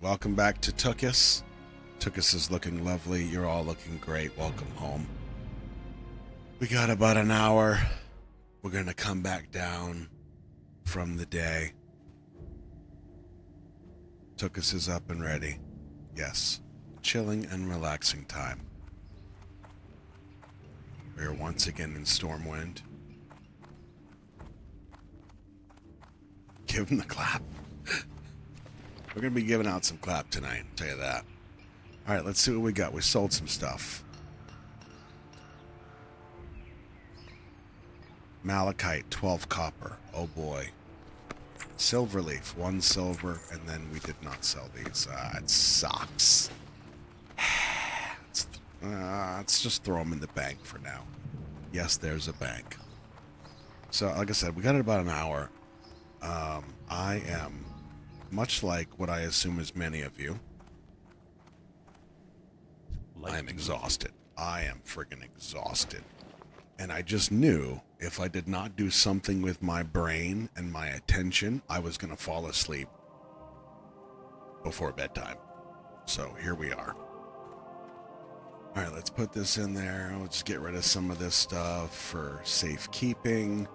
Welcome back to Twokuss. Twokuss is looking lovely. You're all looking great. Welcome home. We got about an hour. We're going to come back down from the day. Twokuss is up and ready. Yes. Chilling and relaxing time. We are once again in Stormwind. Give him the clap. We're going to be giving out some clap tonight, I'll tell you that. Alright, let's see what we got. We sold some stuff. Malachite, 12 copper. Oh boy. Silverleaf, 1 silver, and then we did not sell these. It sucks. Let's just throw them in the bank for now. Yes, there's a bank. So, like I said, we got it about an hour. I am, much like what I assume is many of you, I am exhausted. I am friggin' exhausted. And I just knew if I did not do something with my brain and my attention, I was going to fall asleep before bedtime. So here we are. All right, let's put this in there. Let's just get rid of some of this stuff for safekeeping.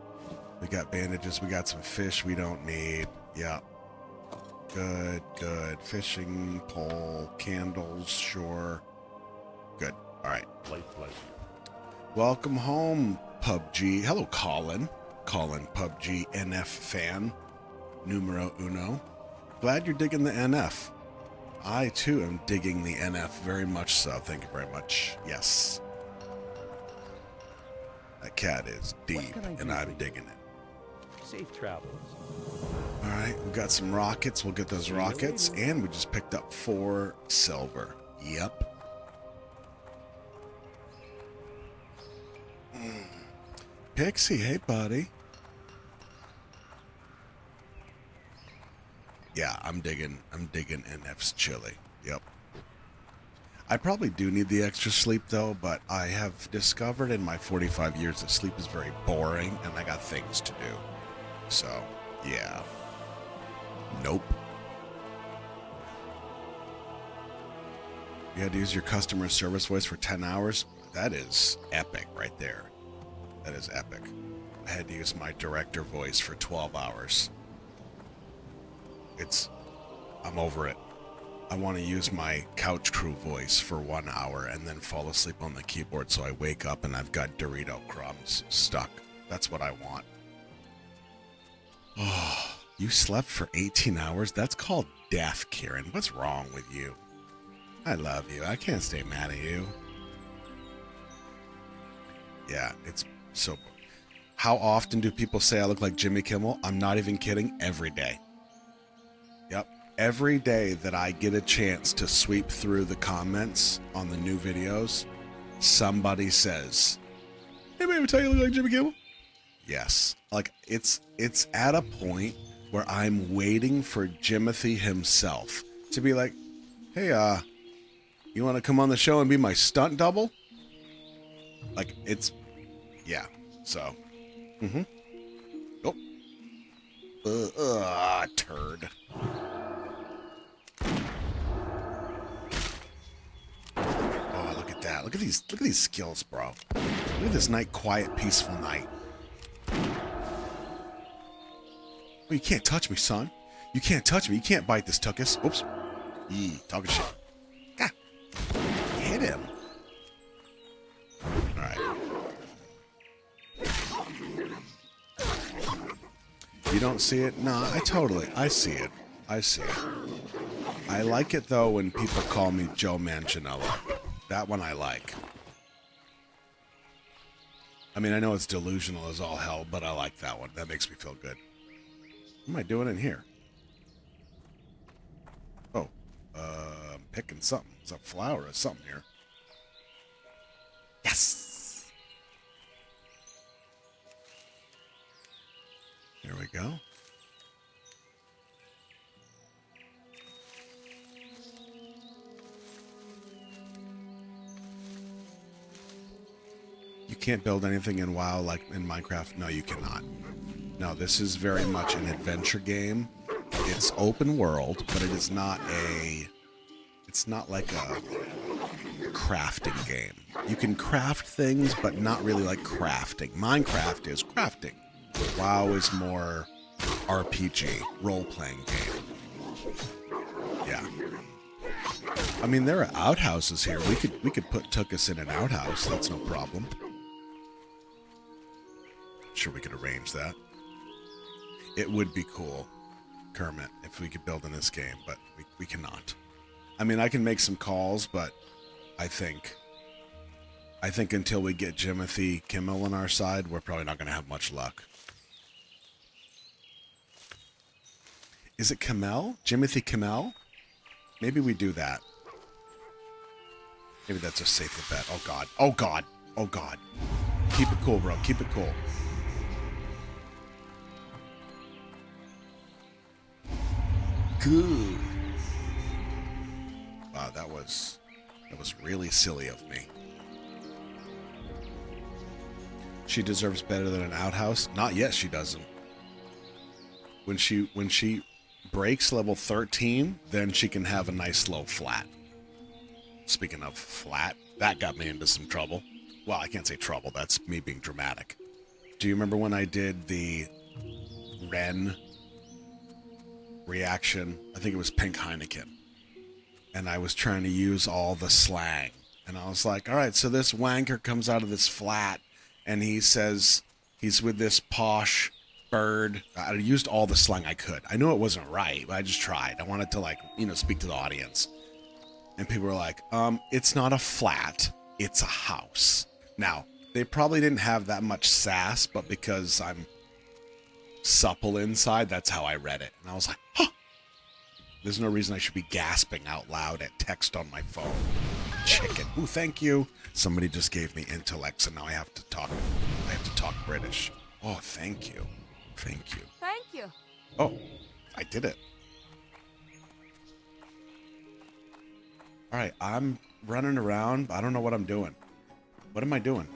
We got bandages. We got some fish we don't need. Yeah. Good, good. Fishing pole, candles, sure. Good. All right. Light pleasure. Welcome home, PUBG. Hello, Colin. Colin, PUBG NF fan. Numero uno. Glad you're digging the NF. I, too, am digging the NF very much so. Thank you very much. Yes. That cat is deep, and I'm digging it. Safe travels. All right, we've got some rockets. We'll get those rockets, and we just picked up 4 silver. Yep. Pixie, hey buddy. Yeah, I'm digging NF's chili. Yep. I probably do need the extra sleep though, but I have discovered in my 45 years that sleep is very boring and I got things to do. So, yeah. Nope. You had to use your customer service voice for 10 hours? That is epic right there. That is epic. I had to use my director voice for 12 hours. I'm over it. I want to use my couch crew voice for 1 hour and then fall asleep on the keyboard so I wake up and I've got Dorito crumbs stuck. That's what I want. Oh, you slept for 18 hours? That's called death, Kieran. What's wrong with you? I love you. I can't stay mad at you. Yeah, it's so... How often do people say I look like Jimmy Kimmel? I'm not even kidding. Every day. Yep. Every day that I get a chance to sweep through the comments on the new videos, somebody says, anybody ever tell you look like Jimmy Kimmel? Yes. Like, it's at a point where I'm waiting for Jimothy himself to be like, hey, you want to come on the show and be my stunt double? Like, it's, yeah. So, Oh. Turd. Oh, look at that. Look at these skills, bro. Look at this night, quiet, peaceful night. Oh, you can't touch me, son. You can't touch me. You can't bite this Twokuss. Oops. Yee, talking shit. God. Hit him. All right. You don't see it? Nah, I see it. I see it. I like it, though, when people call me Joe Manganiello. That one I like. I mean, I know it's delusional as all hell, but I like that one. That makes me feel good. What am I doing in here? Oh, I'm picking something. It's a flower or something here. Yes! Here we go. You can't build anything in WoW like in Minecraft. No, you cannot. No, this is very much an adventure game. It's open world, but it is not a... It's not like a crafting game. You can craft things, but not really like crafting. Minecraft is crafting. WoW is more RPG, role-playing game. Yeah. I mean, there are outhouses here. We could put Twokuss in an outhouse. That's no problem. Sure, we could arrange that. It would be cool, Kermit, if we could build in this game, but we cannot. I mean, I can make some calls, but I think until we get Jimothy Kimmel on our side, we're probably not going to have much luck. Is it Kimmel? Jimothy Kimmel? Maybe we do that. Maybe that's a safer bet. Oh, God. Oh, God. Oh, God. Keep it cool, bro. Keep it cool. Good. Wow, that was really silly of me. She deserves better than an outhouse? Not yet, she doesn't. When she breaks level 13, then she can have a nice low flat. Speaking of flat, that got me into some trouble. Well, I can't say trouble, that's me being dramatic. Do you remember when I did the Ren reaction? I think it was Pink Heineken. And I was trying to use all the slang. And I was like, all right, so this wanker comes out of this flat and he says he's with this posh bird. I used all the slang I could. I knew it wasn't right, but I just tried. I wanted to, like, speak to the audience. And people were like, it's not a flat, it's a house. Now, they probably didn't have that much sass, but because I'm supple inside, that's how I read it. And I was like, huh. There's no reason I should be gasping out loud at text on my phone. Chicken. Ooh, thank you. Somebody just gave me intellect, so now I have to talk British. Oh, thank you. Thank you. Thank you. Oh, I did it. All right, I'm running around. I don't know what I'm doing. What am I doing?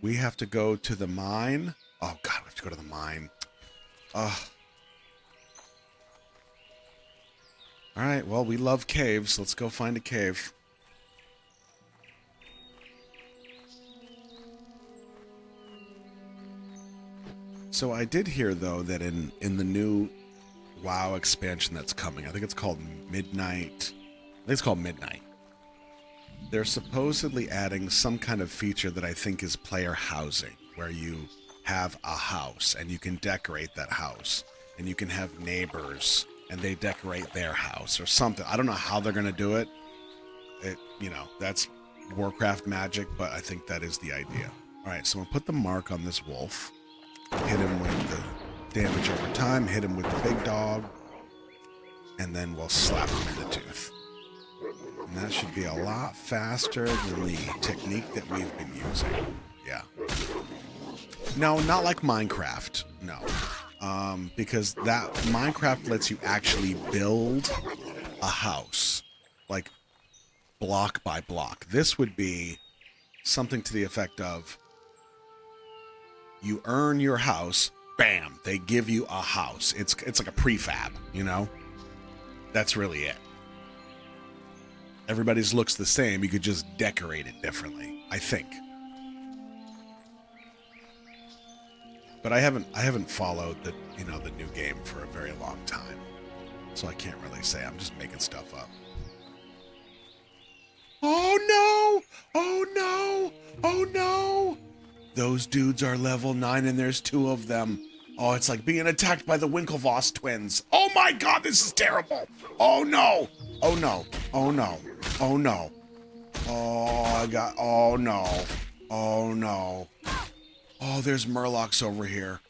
We have to go to the mine. Oh, God, we have to go to the mine. All right, well, we love caves. Let's go find a cave. So I did hear, though, that in the new WoW expansion that's coming, I think it's called Midnight. I think it's called Midnight. They're supposedly adding some kind of feature that I think is player housing, where you have a house and you can decorate that house, and you can have neighbors and they decorate their house or something. I don't know how they're going to do it. That's Warcraft magic, but I think that is the idea. All right, so we'll put the mark on this wolf. Hit him with the damage over time, hit him with the big dog, and then we'll slap him in the tooth. And that should be a lot faster than the technique that we've been using. Yeah. No, not like Minecraft. No. Because that Minecraft lets you actually build a house, like block by block. This would be something to the effect of, you earn your house, bam, they give you a house. It's like a prefab, That's really it. Everybody's looks the same. You could just decorate it differently, I think. But I haven't followed the new game for a very long time, so I can't really say. I'm just making stuff up. Oh no! Oh no! Oh no! Those dudes are level 9 and there's 2 of them. Oh, it's like being attacked by the Winklevoss twins. Oh my God, this is terrible. Oh no! Oh no! Oh no! Oh no! Oh no! Oh no! Oh, there's Murlocs over here.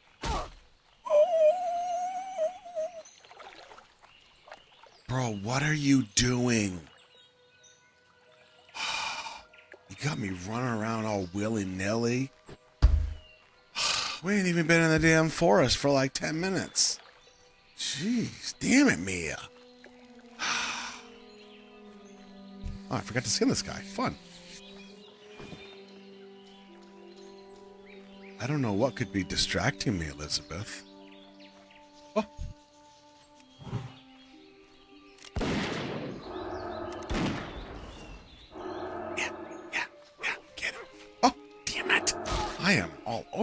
Bro, what are you doing? You got me running around all willy-nilly. We ain't even been in the damn forest for like 10 minutes. Jeez, damn it, Mia. Oh, I forgot to skin this guy. Fun. I don't know what could be distracting me, Elizabeth. Oh,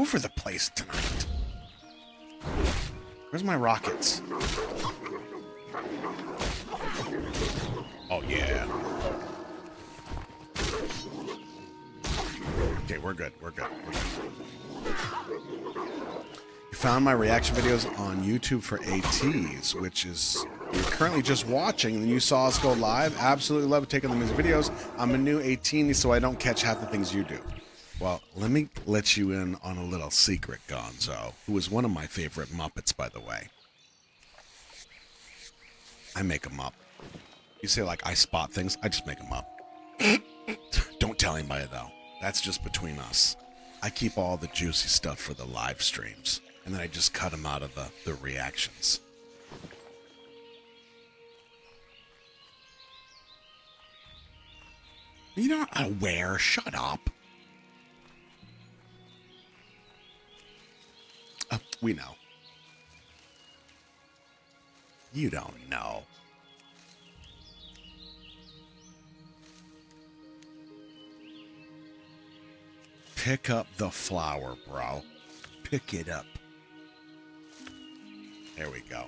over the place tonight. Where's my rockets? Oh, yeah. Okay, we're good. We're good. We're good. You found my reaction videos on YouTube for ATs, which is you're currently just watching, and then you saw us go live. Absolutely love taking the music videos. I'm a new 18, so I don't catch half the things you do. Well, let me let you in on a little secret, Gonzo, who is one of my favorite Muppets, by the way. I make them up. You say, like, I spot things, I just make them up. Don't tell anybody, though. That's just between us. I keep all the juicy stuff for the live streams, and then I just cut them out of the reactions. You're not aware. Shut up. We know. You don't know. Pick up the flower, bro. Pick it up. There we go.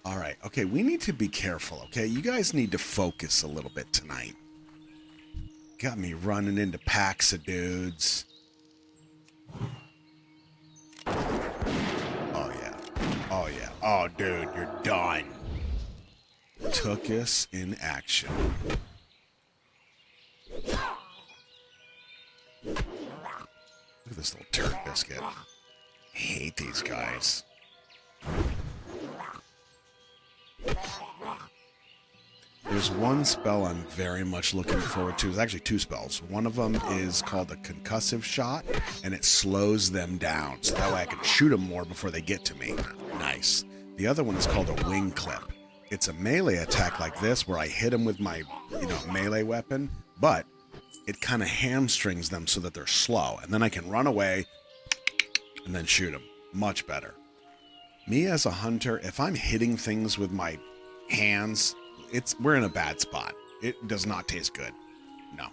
All right. Okay, we need to be careful, okay? You guys need to focus a little bit tonight. Got me running into packs of dudes. Oh, yeah. Oh, yeah. Oh, dude, you're done. Twokuss in action. Look at this little turd biscuit. I hate these guys. There's one spell I'm very much looking forward to. There's actually two spells. One of them is called a concussive shot, and it slows them down, so that way I can shoot them more before they get to me. Nice. The other one is called a wing clip. It's a melee attack like this, where I hit them with my, melee weapon, but it kind of hamstrings them so that they're slow, and then I can run away and then shoot them. Much better. Me as a hunter, if I'm hitting things with my hands, we're in a bad spot. It does not taste good. No.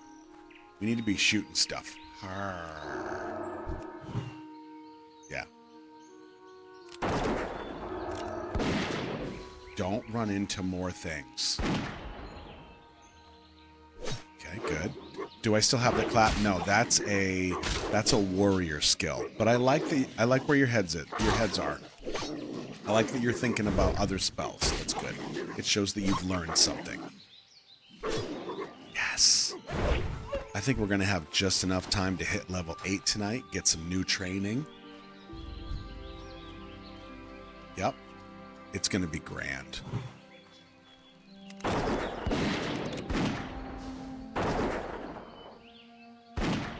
We need to be shooting stuff. Yeah. Don't run into more things. Okay, good. Do I still have the clap? No, that's a warrior skill. But I like where your heads are. I like that you're thinking about other spells. That's good. It shows that you've learned something. Yes. I think we're going to have just enough time to hit level 8 tonight, get some new training. Yep. It's going to be grand.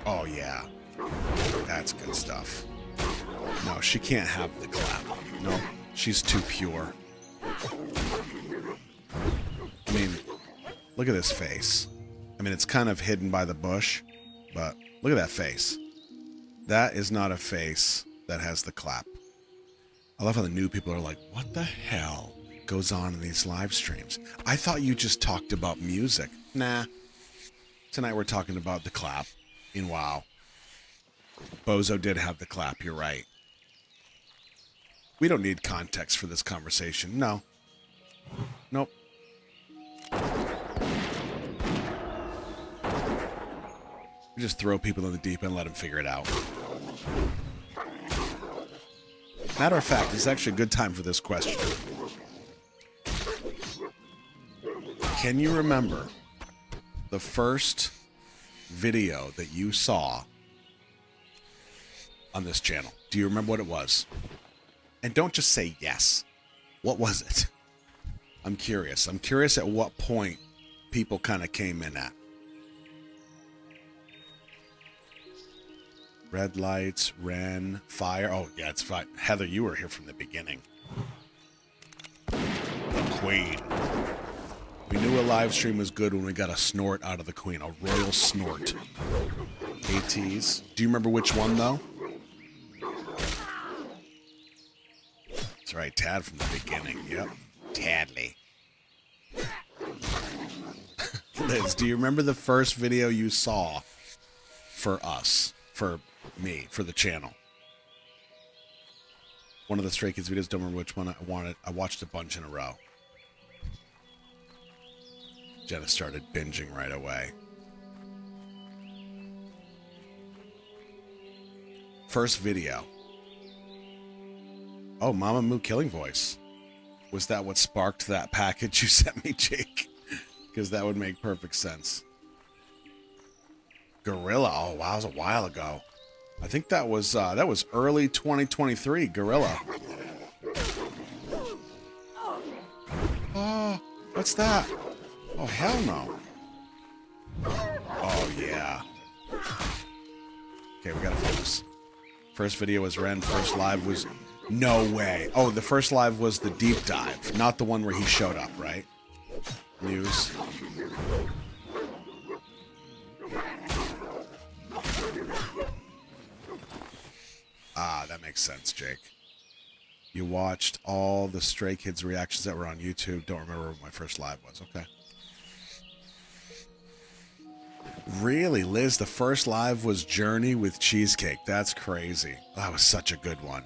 Oh, yeah. That's good stuff. No, she can't have the clap. No, she's too pure. I mean, look at this face. I mean, it's kind of hidden by the bush, but look at that face. That is not a face that has the clap. I love how the new people are like, what the hell goes on in these live streams? I thought you just talked about music. Nah. Tonight we're talking about the clap in WoW. Bozo did have the clap, you're right. We don't need context for this conversation. No. Nope. We just throw people in the deep end and let them figure it out. Matter of fact, it's actually a good time for this question. Can you remember the first video that you saw on this channel? Do you remember what it was? And don't just say yes. What was it? I'm curious. I'm curious at what point people kind of came in at. Red lights, Ren, fire. Oh, yeah, it's fine. Heather, you were here from the beginning. The Queen. We knew a live stream was good when we got a snort out of the Queen. A royal snort. ATs. Do you remember which one, though? That's right, Tad from the beginning. Yep. Tadley. Liz, do you remember the first video you saw for us? For me, for the channel? one of the Stray Kids videos. Don't remember which one I wanted. I watched a bunch in a row. Jenna started binging right away. First video. Oh, Mama Moo Killing Voice. Was that what sparked that package you sent me, Jake? Because that would make perfect sense. Gorilla. Oh, wow, that was a while ago. I think that was early 2023. Gorilla. Oh, what's that? Oh, hell no. Oh, yeah. Okay, we gotta focus. First video was Ren. First live was... No way. Oh, the first live was the deep dive, not the one where he showed up, right? News. Ah, that makes sense, Jake. You watched all the Stray Kids reactions that were on YouTube. Don't remember what my first live was. Okay. Really, Liz? The first live was Journey with Cheesecake. That's crazy. That was such a good one.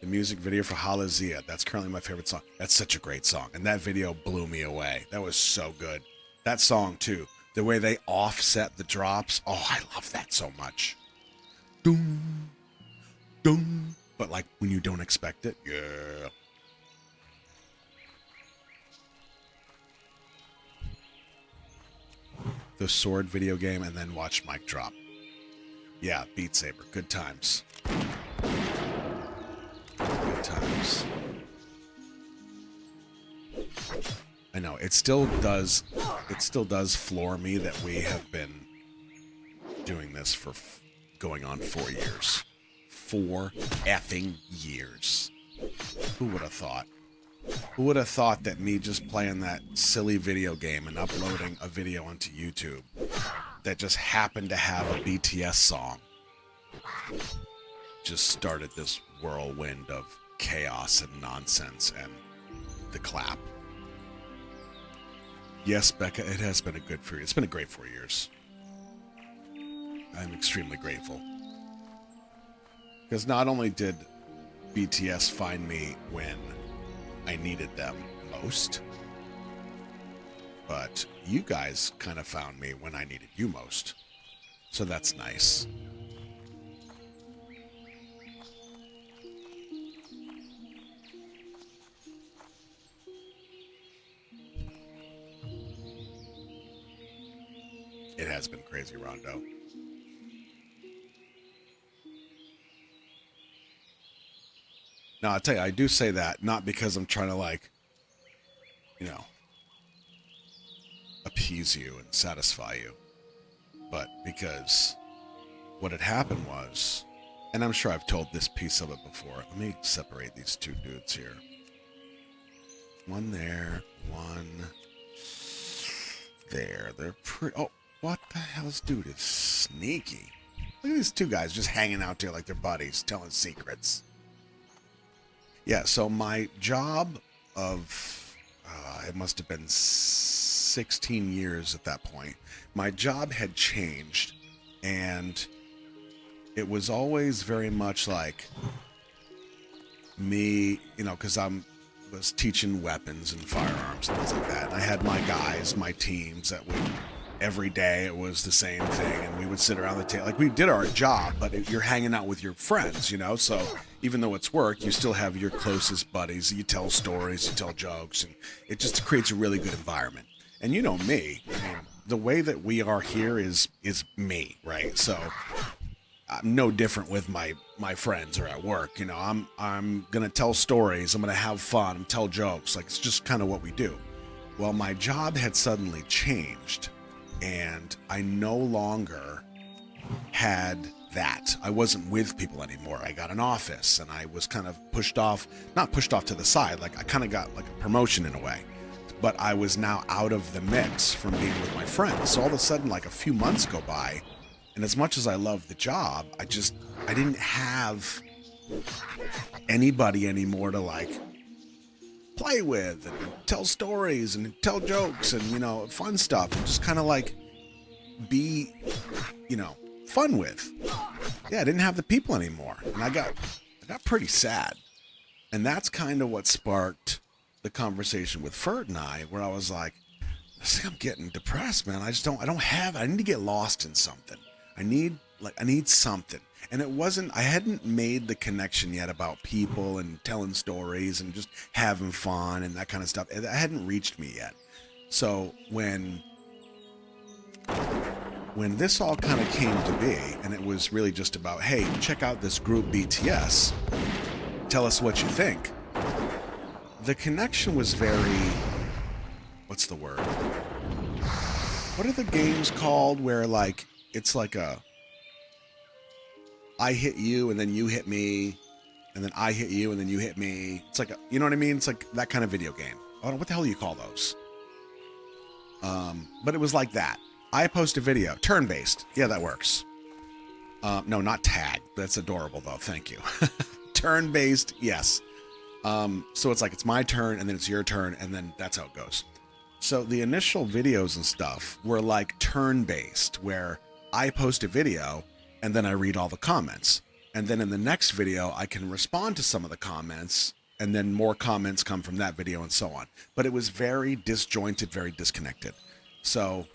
The music video for Halazia. That's currently my favorite song. That's such a great song. And that video blew me away. That was so good. That song, too. The way they offset the drops. Oh, I love that so much. Doom. Doom. But like when you don't expect it. Yeah. The Sword video game and then watch Mike drop. Yeah, Beat Saber. Good times. Good times. I know, it still does floor me that we have been doing this for going on 4 years. 4 effing years. Who would have thought? Who would have thought that me just playing that silly video game and uploading a video onto YouTube that just happened to have a BTS song just started this whirlwind of chaos and nonsense and the clap. Yes, Becca, it has been it's been a great 4 years. I'm extremely grateful. Because not only did BTS find me when I needed them most, but you guys kind of found me when I needed you most. So that's nice. It has been crazy, Rondo. Now, I'll tell you, I do say that not because I'm trying to, like, you know, appease you and satisfy you, but because what had happened was, and I'm sure I've told this piece of it before. Let me separate these two dudes here. One there, one there. They're pretty... Oh, what the hell? This dude is sneaky. Look at these two guys just hanging out there like they're buddies, telling secrets. Yeah, so my job of, it must have been 16 years at that point. My job had changed, and it was always very much like me, you know, because was teaching weapons and firearms and things like that. And I had my guys, my teams that would, every day it was the same thing, and we would sit around the table. Like, we did our job, but you're hanging out with your friends, you know? So even though it's work, you still have your closest buddies. You tell stories, you tell jokes, and it just creates a really good environment. And you know me, I mean, the way that we are here is me, right? So I'm no different with my friends or at work. You know, I'm gonna tell stories, I'm gonna have fun, tell jokes. Like, it's just kind of what we do. Well, my job had suddenly changed, and I no longer had that. I wasn't with people anymore. I got an office, and I was kind of not pushed off to the side. Like, I kind of got like a promotion in a way, but I was now out of the mix from being with my friends. So all of a sudden, like, a few months go by, and as much as I love the job, I didn't have anybody anymore to, like, play with and tell stories and tell jokes and, you know, fun stuff, and just kind of like be, you know, fun with. Yeah, I didn't have the people anymore, and I got pretty sad. And that's kind of what sparked the conversation with Fert and I, where I was like, I think I'm getting depressed, man. I need to get lost in something. I need something. And I hadn't made the connection yet about people and telling stories and just having fun and that kind of stuff. It hadn't reached me yet. So when this all kind of came to be, and it was really just about, hey, check out this group BTS, tell us what you think. The connection was very, what's the word? What are the games called where like, it's like I hit you and then you hit me, and then I hit you and then you hit me. It's like, you know what I mean? It's like that kind of video game. I don't know, what the hell do you call those? But it was like that. I post a video, turn-based. Yeah, that works. No, not tag. That's adorable though. Thank you. Turn-based, yes. So it's like, it's my turn and then it's your turn and then that's how it goes. So the initial videos and stuff were like turn-based, where I post a video and then I read all the comments. And then in the next video, I can respond to some of the comments, and then more comments come from that video and so on. But it was very disjointed, very disconnected. So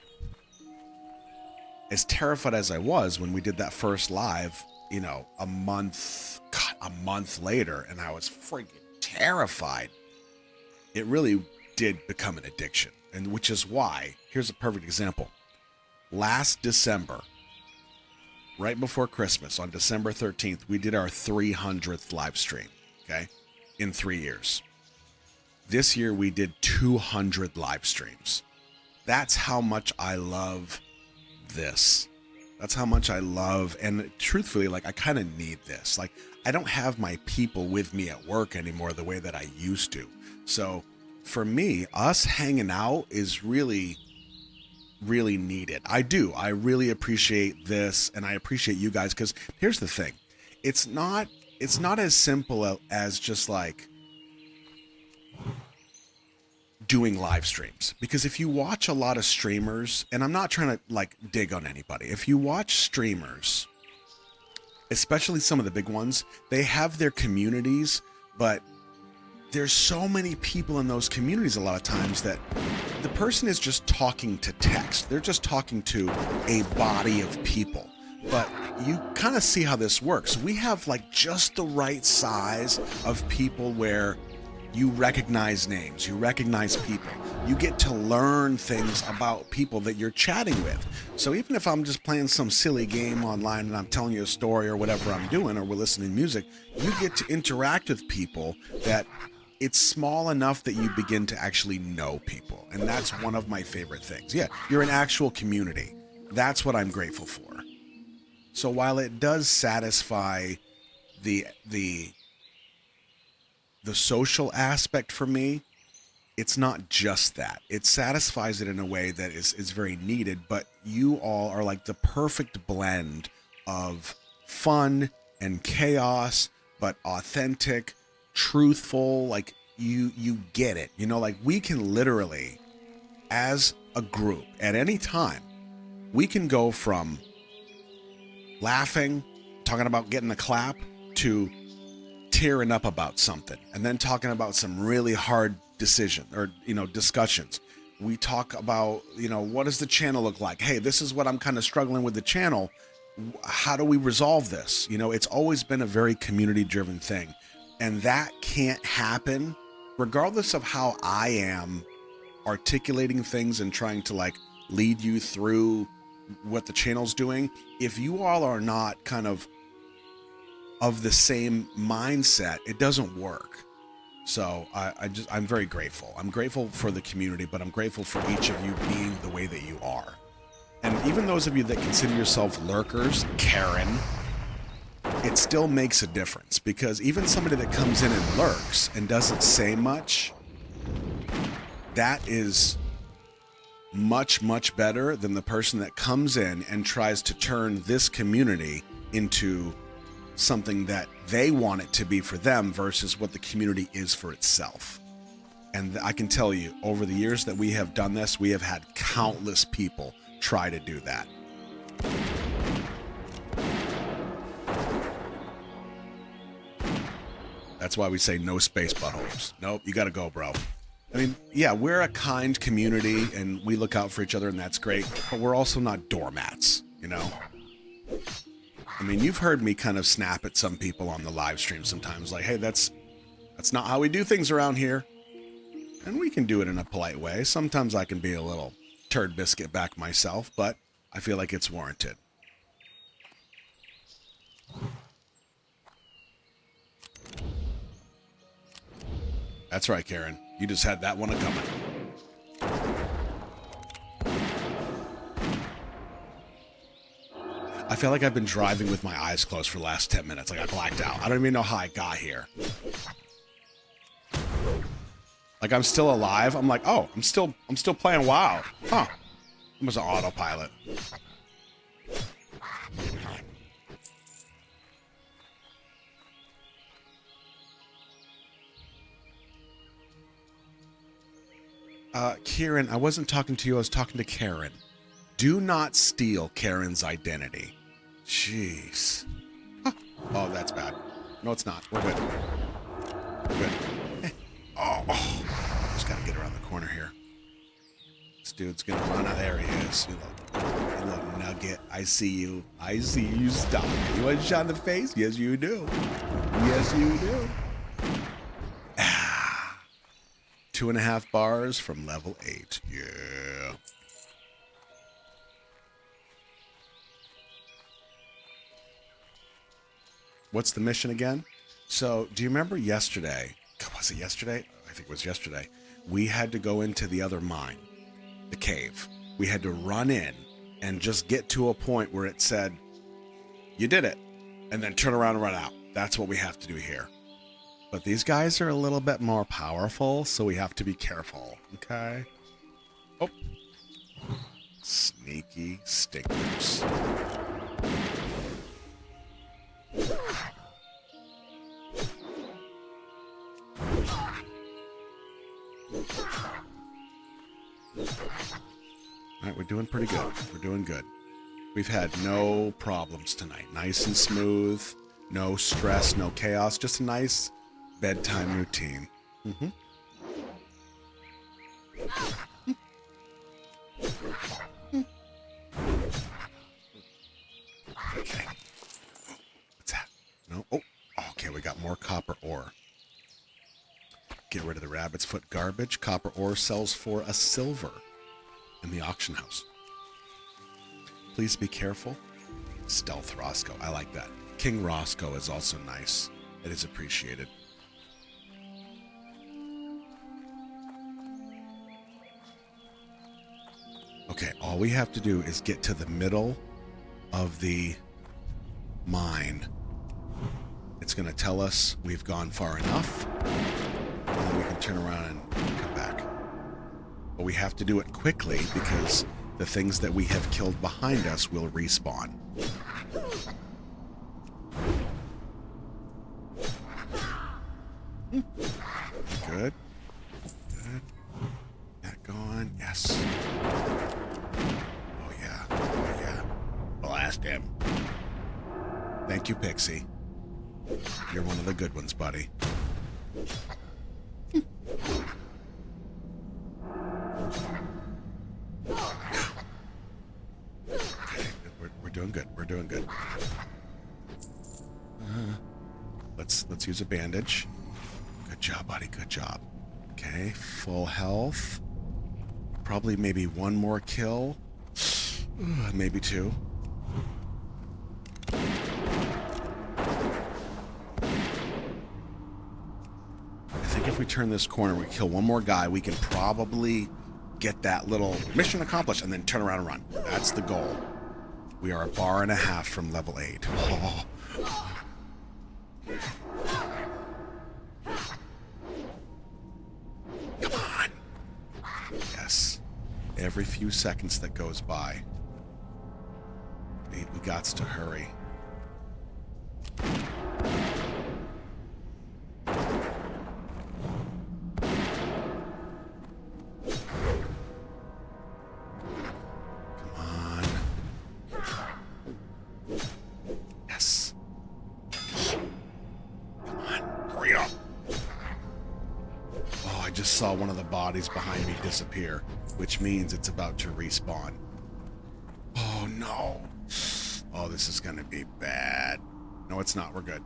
as terrified as I was when we did that first live, a month later, and I was freaking terrified, it really did become an addiction. And which is why, here's a perfect example. Last December, right before Christmas, on December 13th, we did our 300th live stream, okay, in 3 years. This year, we did 200 live streams. That's how much I love this. That's how much I love, and truthfully, like, I kind of need this. Like, I don't have my people with me at work anymore the way that I used to. So for me, us hanging out is really, really needed. I do. I really appreciate this, and I appreciate you guys, because here's the thing. It's not as simple as just like doing live streams, because if you watch a lot of streamers, and I'm not trying to like dig on anybody, if you watch streamers, especially some of the big ones, they have their communities, but there's so many people in those communities a lot of times that the person is just talking to text. They're just talking to a body of people. But you kind of see how this works. We have like just the right size of people where you recognize names, you recognize people, you get to learn things about people that you're chatting with. So even if I'm just playing some silly game online and I'm telling you a story or whatever I'm doing, or we're listening to music, you get to interact with people that it's small enough that you begin to actually know people. And that's one of my favorite things. Yeah, you're an actual community. That's what I'm grateful for. So while it does satisfy the social aspect for me, it's not just that. It satisfies it in a way that is very needed, but you all are like the perfect blend of fun and chaos, but authentic, truthful. Like you get it. Like we can literally, as a group, at any time, we can go from laughing, talking about getting a clap, to tearing up about something, and then talking about some really hard decision or discussions. We talk about what does the channel look like? Hey, this is what I'm kind of struggling with the channel. How do we resolve this? It's always been a very community driven thing, and that can't happen regardless of how I am articulating things and trying to like lead you through what the channel's doing. If you all are not kind of the same mindset, it doesn't work. So I'm very grateful. I'm grateful for the community, but I'm grateful for each of you being the way that you are. And even those of you that consider yourself lurkers, Karen, it still makes a difference, because even somebody that comes in and lurks and doesn't say much, that is much, much better than the person that comes in and tries to turn this community into something that they want it to be for them versus what the community is for itself. And I can tell you, over the years that we have done this, we have had countless people try to do that. That's why we say no space buttholes. Nope, you gotta go, bro. I mean, yeah, we're a kind community and we look out for each other and that's great, but we're also not doormats, you know? I mean, you've heard me kind of snap at some people on the live stream sometimes, like, hey, that's not how we do things around here. And we can do it in a polite way. Sometimes I can be a little turd biscuit back myself, but I feel like it's warranted. That's right, Karen. You just had that one a-coming. I feel like I've been driving with my eyes closed for the last 10 minutes. Like I blacked out. I don't even know how I got here. Like I'm still alive. I'm like, oh, I'm still playing WoW. Huh. It was an autopilot. Kieran, I wasn't talking to you. I was talking to Karen. Do not steal Karen's identity. Jeez. Huh. Oh, that's bad. No, it's not. We're good. We're good. Oh. Just gotta get around the corner here. This dude's gonna run out. There he is. You little nugget. I see you. I see you. Stop. You want a shot in the face? Yes, you do. Yes, you do. 2.5 bars from level 8. Yeah. What's the mission again? So, do you remember yesterday? Was it yesterday? I think it was yesterday. We had to go into the other mine, the cave. We had to run in and just get to a point where it said, you did it, and then turn around and run out. That's what we have to do here. But these guys are a little bit more powerful, so we have to be careful, okay? Oh. Sneaky stinkers. All right, we're doing pretty good. We're doing good. We've had no problems tonight. Nice and smooth. No stress, no chaos. Just a nice bedtime routine. Mm-hmm. Okay. What's that? No. Oh, okay. We got more copper ore. Get rid of the rabbit's foot garbage. Copper ore sells for a silver in the auction house. Please be careful. Stealth Roscoe. I like that. King Roscoe is also nice. It is appreciated. Okay, all we have to do is get to the middle of the mine. It's going to tell us we've gone far enough, and then we can turn around and come back. But we have to do it quickly because the things that we have killed behind us will respawn. Good. Good. That gone. Yes. Oh, yeah. Oh, yeah. Blast him. Thank you, Pixie. You're one of the good ones, buddy. Okay, we're doing good. We're doing good. Let's use a bandage. Good job, buddy. Good job. Okay, full health. Probably maybe one more kill. Maybe two. I think if we turn this corner, we kill one more guy, we can probably get that little mission accomplished and then turn around and run. That's the goal. We are 1.5 bars from level 8. Oh. Come on. Yes. Every few seconds that goes by, we gots to hurry. Hurry up. one of the bodies behind me disappear, which means it's about to respawn. Oh no. Oh, this is gonna be bad. No, it's not. We're good.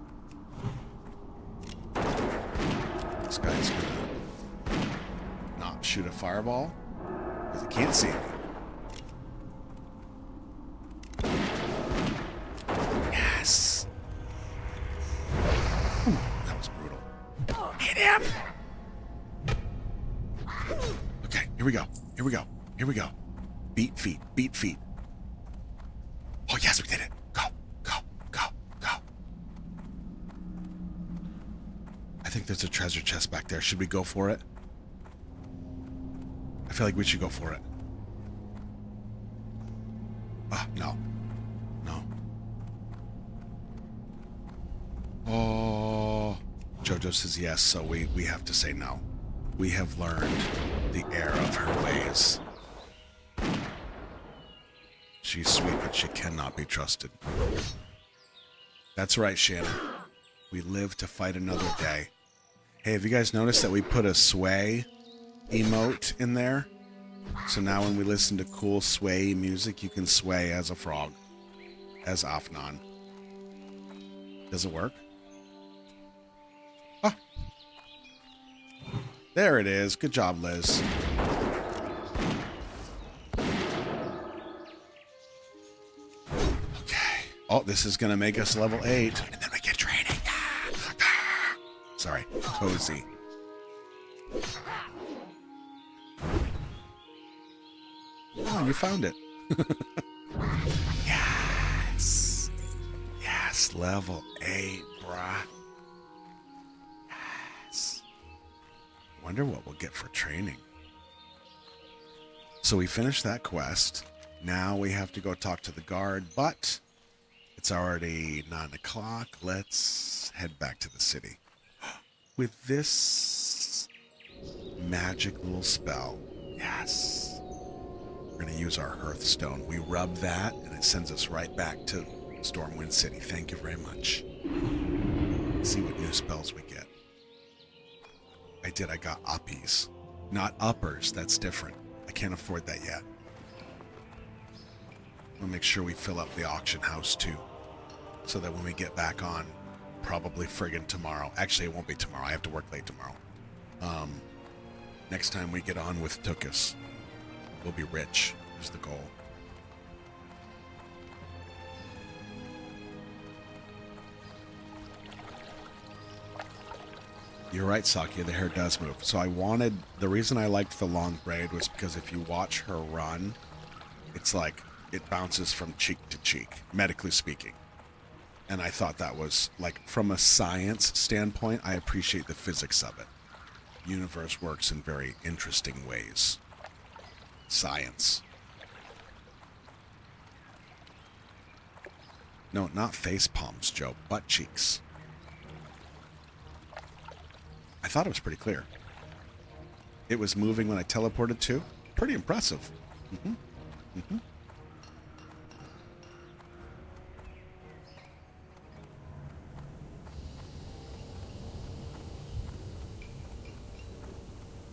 This guy's gonna not shoot a fireball because he can't see me. Yes. Ooh, that was brutal. Hit him. Okay, here we go. Here we go. Here we go. Beat feet. Beat feet. Oh, yes, we did it. Go, go, go, go. I think there's a treasure chest back there. Should we go for it? I feel like we should go for it. Ah, no. No. Oh. Jojo says yes, so we have to say no. We have learned the error of her ways. She's sweet, but she cannot be trusted. That's right, Shannon. We live to fight another day. Hey, have you guys noticed that we put a sway emote in there? So now when we listen to cool sway music, you can sway as a frog. As Afnan. Does it work? Oh. There it is. Good job, Liz. Oh, this is going to make us level 8. And then we get training. Sorry. Cozy. Oh, you found it. Yes. Yes, level 8, bruh. Yes. Wonder what we'll get for training. So we finished that quest. Now we have to go talk to the guard, but it's already 9 o'clock. Let's head back to the city. With this magic little spell. Yes. We're going to use our Hearthstone. We rub that, and it sends us right back to Stormwind City. Thank you very much. Let's see what new spells we get. I got uppies. Not uppers. That's different. I can't afford that yet. We'll make sure we fill up the auction house, too. So that when we get back on, probably friggin' tomorrow. Actually, it won't be tomorrow. I have to work late tomorrow. Next time we get on with Twokuss, we'll be rich, is the goal. You're right, Sakia, the hair does move. So the reason I liked the long braid was because if you watch her run, it's like it bounces from cheek to cheek, medically speaking. And I thought that was, like, from a science standpoint, I appreciate the physics of it. Universe works in very interesting ways. Science. No, not face palms, Joe. Butt cheeks. I thought it was pretty clear. It was moving when I teleported too. Pretty impressive. Mm-hmm. Mm-hmm.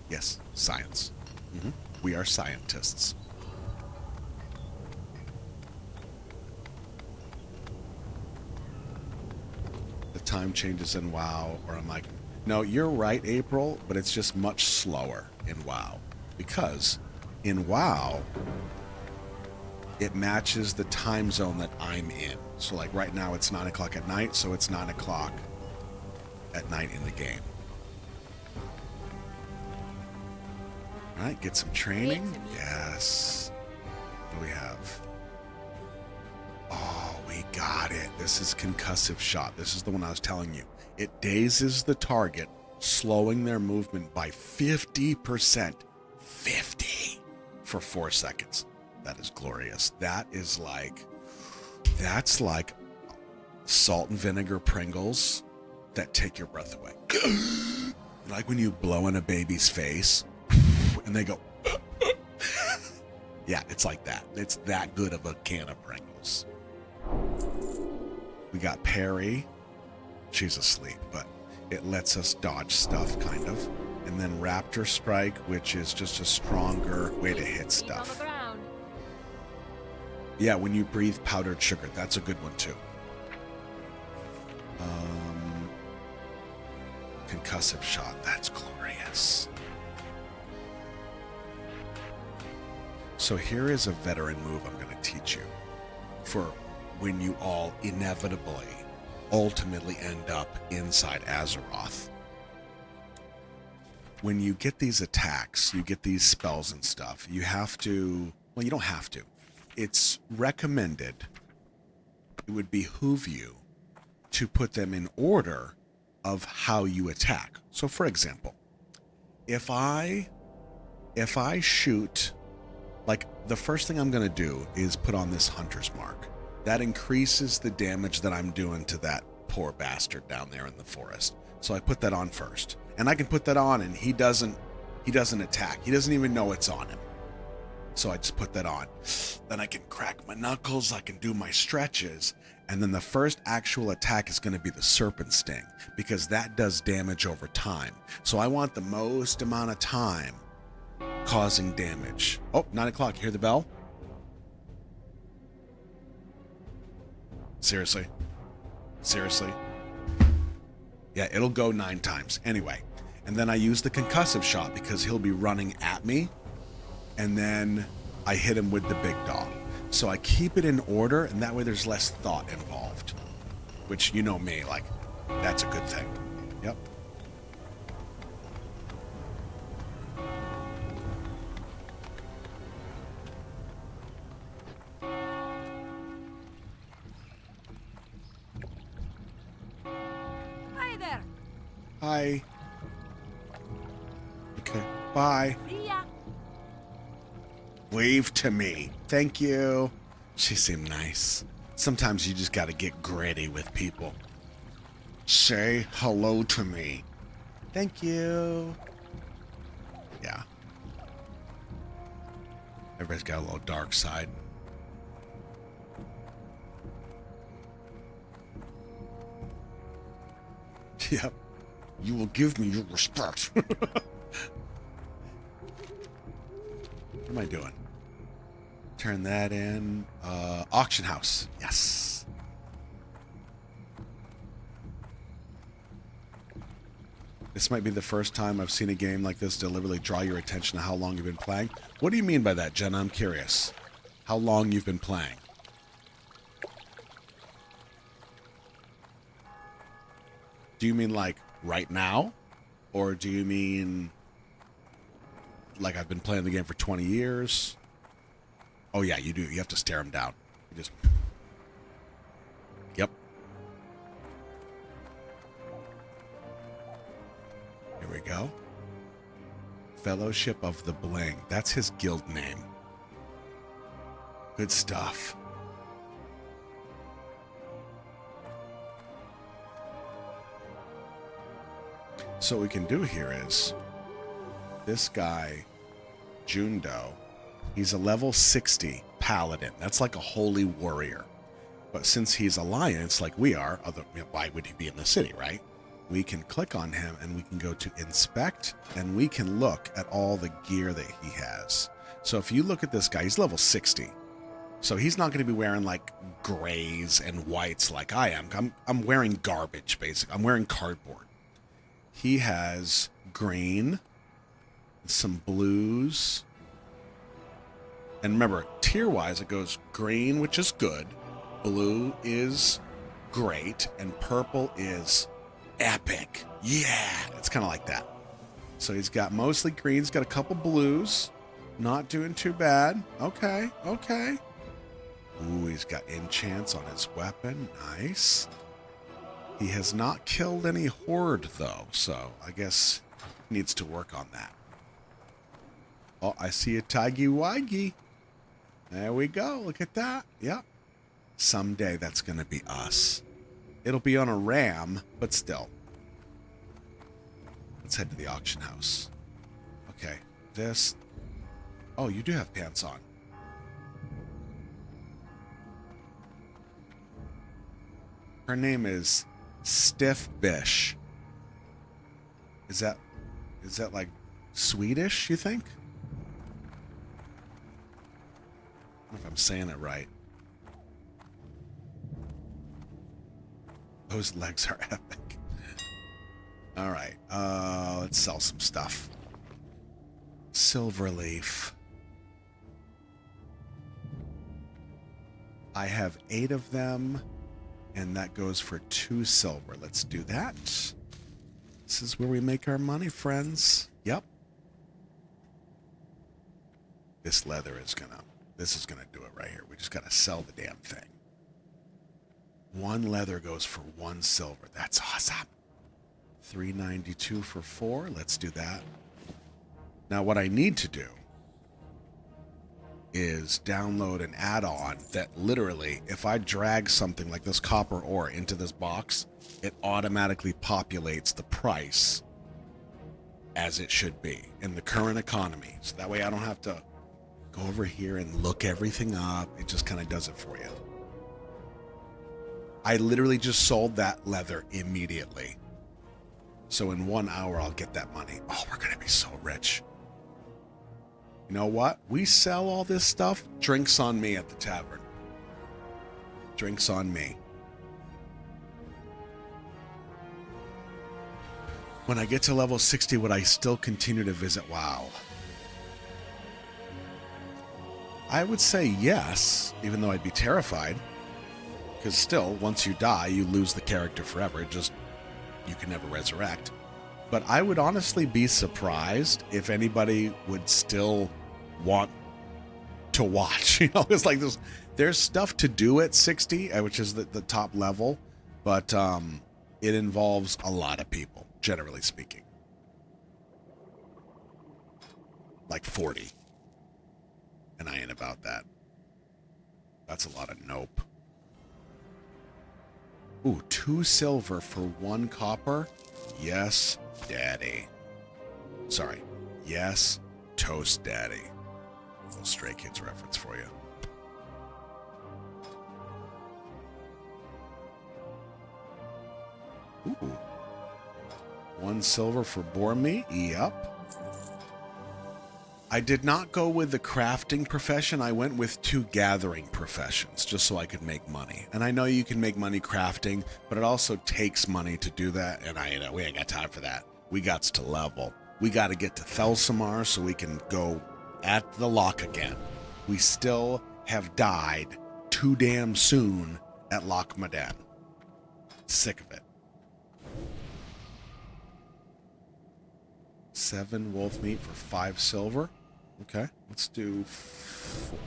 Yes, science. Mm-hmm. We are scientists. The time changes in WoW, or I'm like, no, you're right, April, but it's just much slower in WoW. Because in WoW, it matches the time zone that I'm in. So like right now it's 9 o'clock at night, so it's 9 o'clock at night in the game. All right, get some training. Yes. What do we have? Oh, we got it. This is concussive shot. This is the one I was telling you. It dazes the target, slowing their movement by 50%. 50 for 4 seconds. That is glorious. That's like salt and vinegar Pringles that take your breath away. Like when you blow in a baby's face and they go, yeah, it's like that. It's that good of a can of Pringles. We got Perry. She's asleep, but it lets us dodge stuff, kind of. And then Raptor Strike, which is just a stronger way to hit stuff. Yeah, when you breathe powdered sugar, that's a good one too. Concussive shot, that's glorious. So here is a veteran move I'm going to teach you for when you all inevitably, ultimately end up inside Azeroth. When you get these attacks, you get these spells and stuff, you have to, well, you don't have to. It's recommended, it would behoove you to put them in order of how you attack. So for example, if I shoot, like the first thing I'm going to do is put on this hunter's mark. That increases the damage that I'm doing to that poor bastard down there in the forest. So I put that on first. And I can put that on and he doesn't attack. He doesn't even know it's on him. So I just put that on. Then I can crack my knuckles, I can do my stretches, and then the first actual attack is going to be the Serpent Sting, because that does damage over time. So I want the most amount of time causing damage. Oh, 9 o'clock, you hear the bell? Seriously? Seriously? Yeah, it'll go 9 times. Anyway, and then I use the concussive shot because he'll be running at me, and then I hit him with the big dog. So I keep it in order, and that way there's less thought involved. Which, you know me, like, that's a good thing. Yep. Hi there. Hi. Okay, bye. See ya. Wave to me. Thank you. She seemed nice. Sometimes you just gotta get gritty with people. Say hello to me. Thank you. Yeah. Everybody's got a little dark side. Yep. You will give me your respect. What am I doing? Turn that in. Auction house. Yes. This might be the first time I've seen a game like this deliberately draw your attention to how long you've been playing. What do you mean by that, Jenna? I'm curious. How long you've been playing? Do you mean like right now? Or do you mean like I've been playing the game for 20 years? Oh yeah, you do. You have to stare him down. You just... Yep. Here we go. Fellowship of the Bling. That's his guild name. Good stuff. So what we can do here is this guy, Jundo, he's a level 60 paladin. That's like a holy warrior. But since he's alliance like we are, why would he be in the city, right? We can click on him and we can go to inspect and we can look at all the gear that he has. So if you look at this guy, he's level 60. So he's not going to be wearing like grays and whites like I am. I'm wearing garbage, basically. I'm wearing cardboard. He has green, some blues. And remember, tier-wise, it goes green, which is good. Blue is great. And purple is epic. Yeah, it's kind of like that. So he's got mostly green. He's got a couple blues. Not doing too bad. Okay, okay. Ooh, he's got enchants on his weapon. Nice. He has not killed any horde, though, so I guess he needs to work on that. Oh, I see a Taggy-Waggy. There we go. Look at that. Yep. Someday that's going to be us. It'll be on a ram, but still. Let's head to the auction house. Okay, this... Oh, you do have pants on. Her name is Stiff Bish. Is that Is that like Swedish, you think? I don't know if I'm saying it right. Those legs are epic. All right, let's sell some stuff. Silverleaf. I have 8 of them, and that goes for 2 silver. Let's do that. This is where we make our money, friends. Yep. This leather is this is gonna do it right here. We just gotta sell the damn thing. 1 leather goes for 1 silver. That's awesome. 392 for 4. Let's do that. Now what I need to do is download an add-on that literally, if I drag something like this copper ore into this box, it automatically populates the price as it should be in the current economy. So that way I don't have to go over here and look everything up. It just kind of does it for you. I literally just sold that leather immediately. So in 1 hour, I'll get that money. Oh, we're going to be so rich. You know what? We sell all this stuff. Drinks on me at the tavern. Drinks on me. When I get to level 60, would I still continue to visit WoW? I would say yes, even though I'd be terrified. Because still, once you die, you lose the character forever. You can never resurrect. But I would honestly be surprised if anybody would still want to watch. You know, it's like there's stuff to do at 60, which is the top level, but it involves a lot of people, generally speaking. Like 40. And I ain't about that. That's a lot of nope. Ooh, 2 silver for 1 copper? Yes, daddy. Sorry. Yes, toast daddy. A little Stray Kids reference for you. Ooh. 1 silver for boar meat? Yep. I did not go with the crafting profession. I went with 2 gathering professions just so I could make money. And I know you can make money crafting, but it also takes money to do that. And we ain't got time for that. We got to level. We got to get to Thelsamar so we can go at the lock again. We still have died too damn soon at Loch Madan. Sick of it. 7 wolf meat for 5 silver. Okay, let's do 4.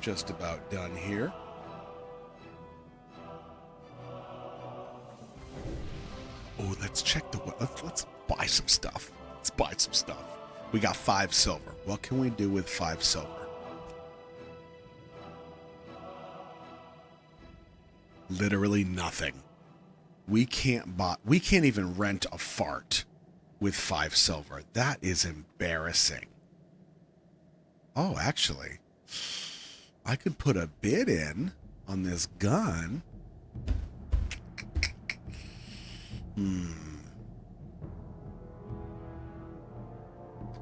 Just about done here. Oh, let's check the... Let's buy some stuff. Let's buy some stuff. We got 5 silver. What can we do with 5 silver? Literally nothing. We can't even rent a fart with 5 silver. That is embarrassing. Oh, actually, I could put a bid in on this gun.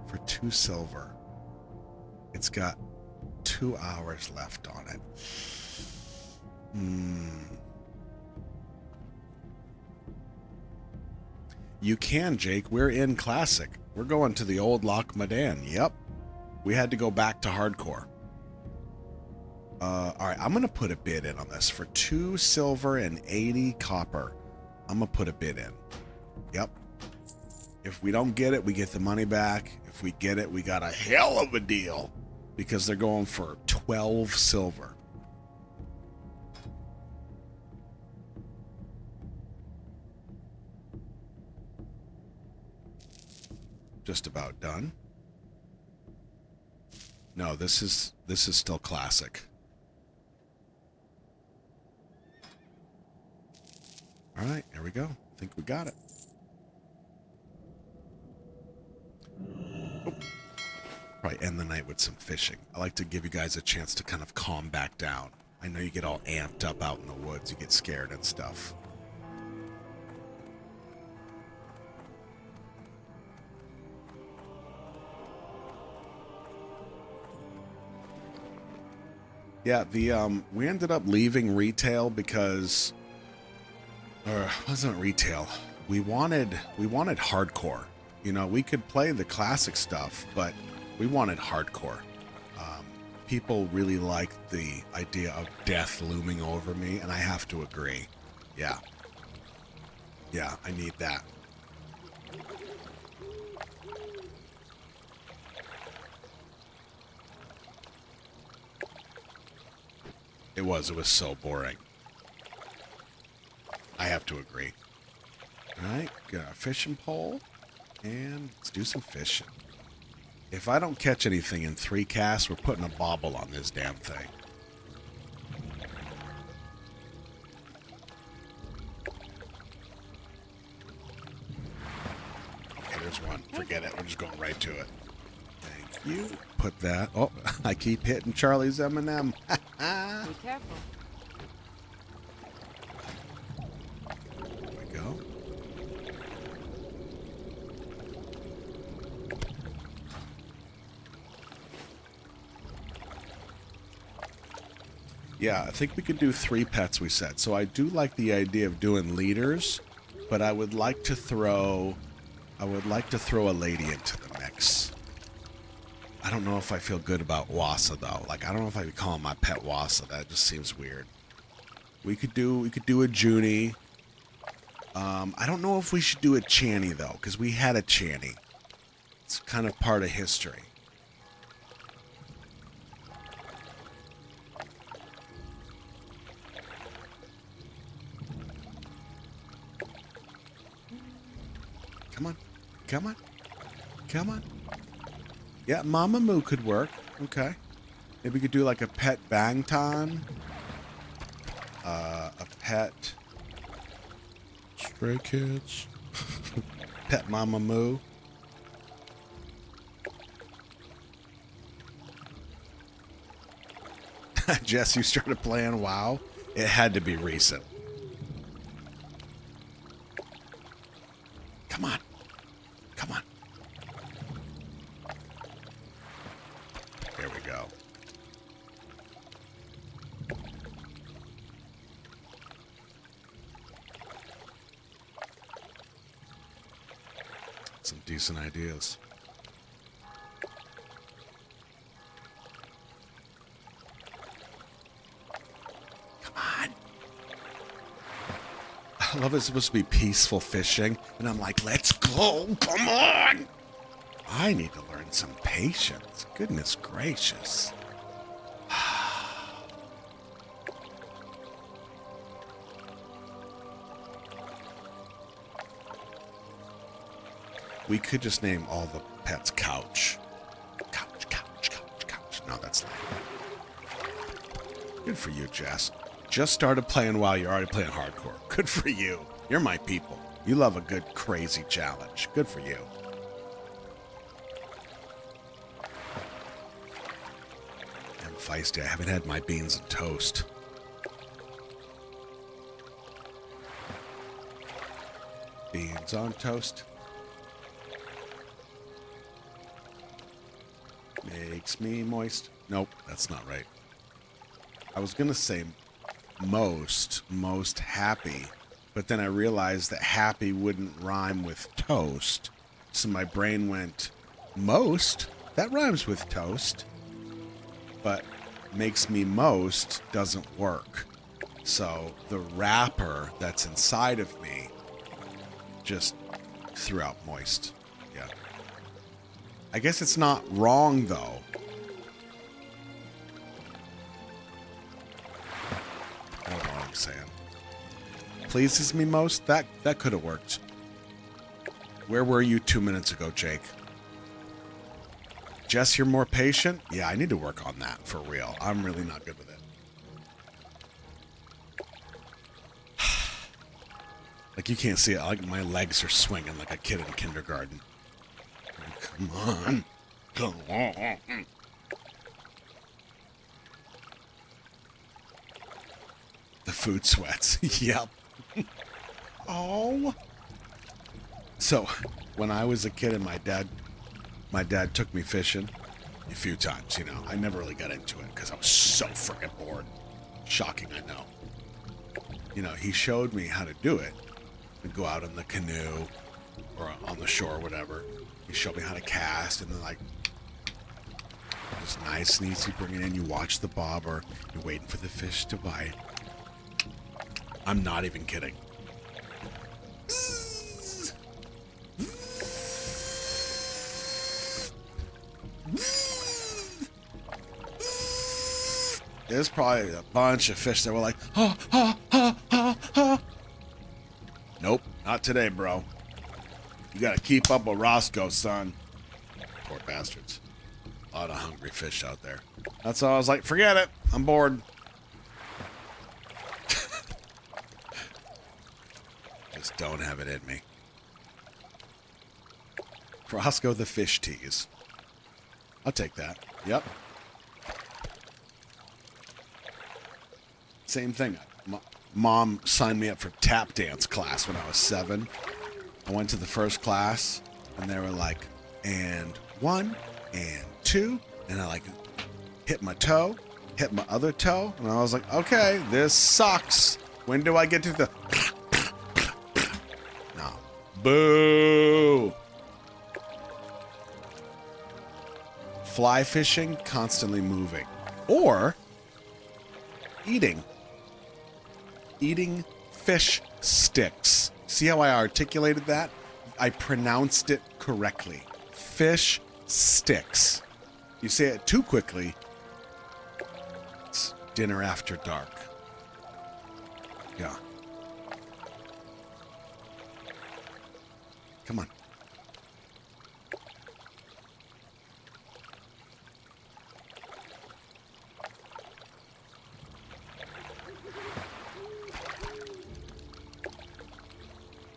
For 2 silver. It's got 2 hours left on it. You can, Jake. We're in Classic. We're going to the old Loch Madan. Yep. We had to go back to Hardcore. All right, I'm going to put a bid in on this. For 2 silver and 80 copper, I'm going to put a bid in. Yep. If we don't get it, we get the money back. If we get it, we got a hell of a deal. Because they're going for 12 silver. Just about done. No, this is still Classic. All right, here we go. I think we got it. Oh. Probably end the night with some fishing. I like to give you guys a chance to kind of calm back down. I know you get all amped up out in the woods. You get scared and stuff. Yeah, we ended up leaving retail because, or it wasn't retail. We wanted hardcore. You know, we could play the classic stuff, but we wanted hardcore. People really liked the idea of death looming over me, and I have to agree. Yeah. Yeah, I need that. It was so boring. I have to agree. Alright, got a fishing pole, and let's do some fishing. If I don't catch anything in 3 casts, we're putting a bobble on this damn thing. Okay, there's one. Forget it. We're just going right to it. Thank you. Put that. Oh, I keep hitting Charlie's M&M. Be careful. There we go. Yeah, I think we could do 3 pets, we said. So I do like the idea of doing leaders, but I would like to throw a lady into the mix. I don't know if I feel good about Wassa though. Like I don't know if I would call my pet Wassa. That just seems weird. We could do a Junie. I don't know if we should do a Channy though, because we had a Channy. It's kind of part of history. Come on. Come on. Come on. Yeah, Mama Moo could work. Okay. Maybe we could do like a pet Bangtan. A pet Stray Kids. Pet Mama Moo. Jess, you started playing WoW? It had to be recent. Come on. Come on. There we go. Some decent ideas. Come on. I love it's supposed to be peaceful fishing, and I'm like, let's go. Come on. I need to learn some patience. Goodness gracious. We could just name all the pets Couch. Couch, couch, couch, couch. No, that's not. Good for you, Jess. Just started playing WoW, you're already playing hardcore. Good for you. You're my people. You love a good crazy challenge. Good for you. I'm feisty. I haven't had my beans and toast. Beans on toast. Makes me moist. Nope, that's not right. I was gonna say most happy, but then I realized that happy wouldn't rhyme with toast. So my brain went, most? That rhymes with toast. But makes me most doesn't work. So the wrapper that's inside of me just threw out moist. Yeah. I guess it's not wrong, though. I don't know what I'm saying. Pleases me most? That could have worked. Where were you 2 minutes ago, Jake? Jess, you're more patient? Yeah, I need to work on that, for real. I'm really not good with it. Like, you can't see it. Like, my legs are swinging like a kid in kindergarten. Come on. Come on. The food sweats. Yep. Oh. So, when I was a kid and my dad took me fishing, a few times, you know. I never really got into it because I was so freaking bored. Shocking, I know. You know, he showed me how to do it. We'd go out in the canoe or on the shore or whatever. He showed me how to cast, and then like just nice and easy, bring it in. You watch the bobber. You're waiting for the fish to bite. I'm not even kidding. There's probably a bunch of fish that were like, ha, ha, ha, ha, ha. Nope, not today, bro. You gotta keep up with Roscoe, son. Poor bastards. A lot of hungry fish out there. That's all. I was like, forget it. I'm bored. Just don't have it in me. Roscoe the fish tease. I'll take that. Yep. Same thing. Mom signed me up for tap dance class when I was 7. I went to the first class, and they were like, and 1, and 2, and I like hit my toe, hit my other toe, and I was like, okay, this sucks. When do I get to the... No. Boo! Fly fishing, constantly moving. Or eating fish sticks. See how I articulated that? I pronounced it correctly. Fish sticks. You say it too quickly, it's dinner after dark. Yeah. Come on.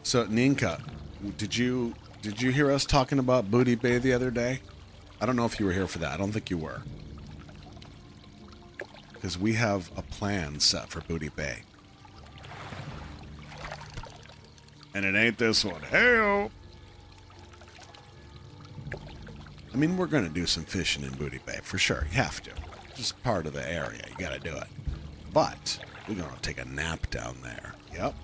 So, Ninka, did you hear us talking about Booty Bay the other day? I don't know if you were here for that. I don't think you were. Because we have a plan set for Booty Bay. And it ain't this one. Hey-o! I mean, we're going to do some fishing in Booty Bay, for sure. You have to. It's just part of the area. You got to do it. But we're going to take a nap down there. Yep.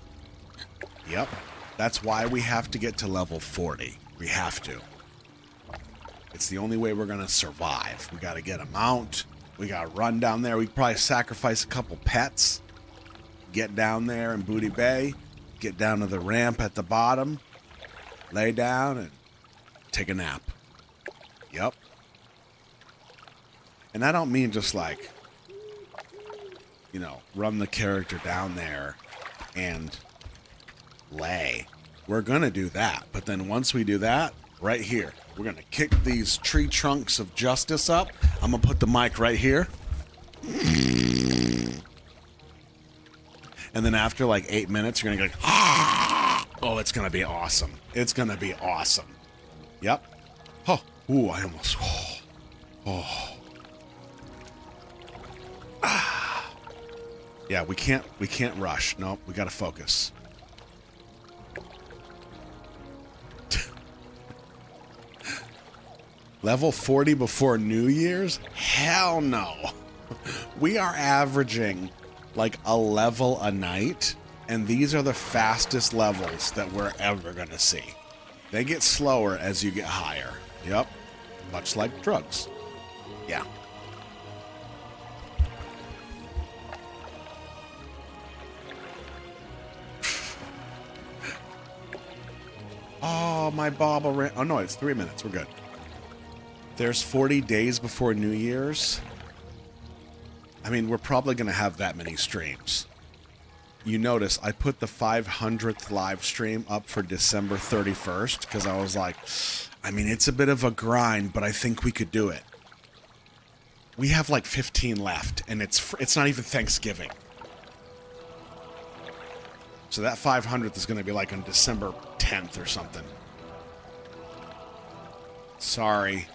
Yep. That's why we have to get to level 40. We have to. It's the only way we're going to survive. We got to get a mount. We got to run down there. We probably sacrifice a couple pets. Get down there in Booty Bay. Get down to the ramp at the bottom. Lay down and take a nap. Yep. And I don't mean just like, you know, run the character down there and lay. We're going to do that. But then once we do that, right here, we're going to kick these tree trunks of justice up. I'm going to put the mic right here. And then after like 8 minutes, you're going to go like, ah! Oh, it's going to be awesome. It's going to be awesome. Yep. Oh, ooh, I almost, oh. Ah. Yeah, we can't rush. Nope, we got to focus. Level 40 before New Year's? Hell no. We are averaging like a level a night, and these are the fastest levels that we're ever going to see. They get slower as you get higher. Yep. Much like drugs. Yeah. Oh, my bobble ran. Oh, no, it's 3 minutes. We're good. There's 40 days before New Year's. I mean, we're probably going to have that many streams. You notice I put the 500th live stream up for December 31st because I was like, I mean, it's a bit of a grind, but I think we could do it. We have like 15 left, and it's not even Thanksgiving. So that 500th is going to be like on December 10th or something. Sorry.